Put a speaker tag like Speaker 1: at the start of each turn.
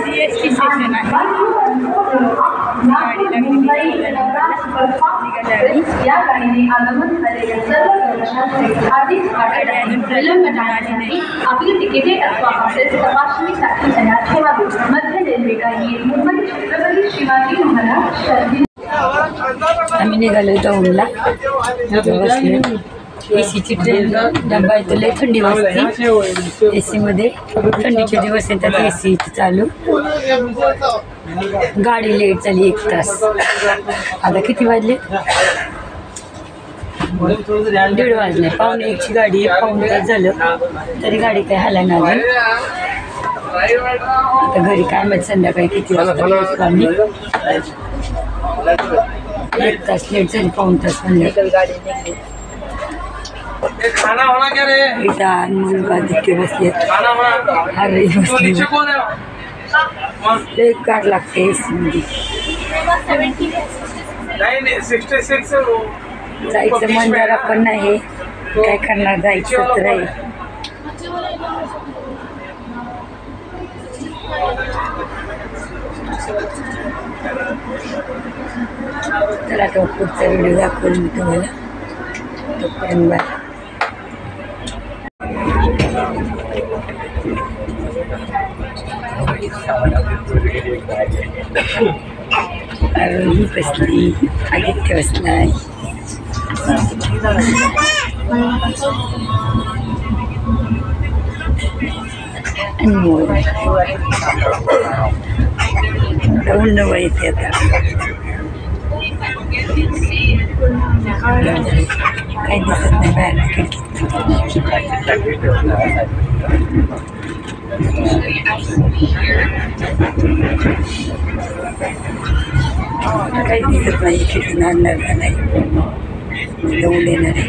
Speaker 1: CST station आहे. गाडी या गाडीने आगमन झालेल्या सर्व प्रवाशांचे आधीच विलंब झाला नाही. आपली तिकिटे अथवा पासेस तपासणीसाठी तयार ठेवावी. मध्य रेल्वेला येईल मुंबई छत्रपती शिवाजी महाराज. आम्ही निघालो दौंडला. एसीची ट्रेन डब्बा येतो. लय थंडी वाजते एसी मध्ये. थंडीचे दिवस येतात एसी चालू. गाडी लेट झाली 1 तास. आता किती वाजले? 1:30 वाजले. 1:45ची गाडी 1 तास झालं तरी गाडी काही हाला नाही. आता घरी काय माहित संध्याकाळी किती वाजता. आम्ही 1 तास लेट झाली. 1 तास म्हणलं गाडी
Speaker 2: खाना होना क्या रे?
Speaker 1: मुलगा तिथे बसले. अरे बसले. एक गाड लागते एसी मध्ये. जायचं मंदारा पण नाही. काय करणार? जायचं तर आहे. चला तो पुढचा व्हिडिओ दाखवून मी तुम्हाला. तोपर्यंत बाय. आरोही बसली. आदित्य बसलाय. अनमोल दौंड येते आता. काही दिसत नाही बाहेर खिडकीत. काही दिसत नाही. खिडकीत आणणार नाही. दौंड येणार आहे.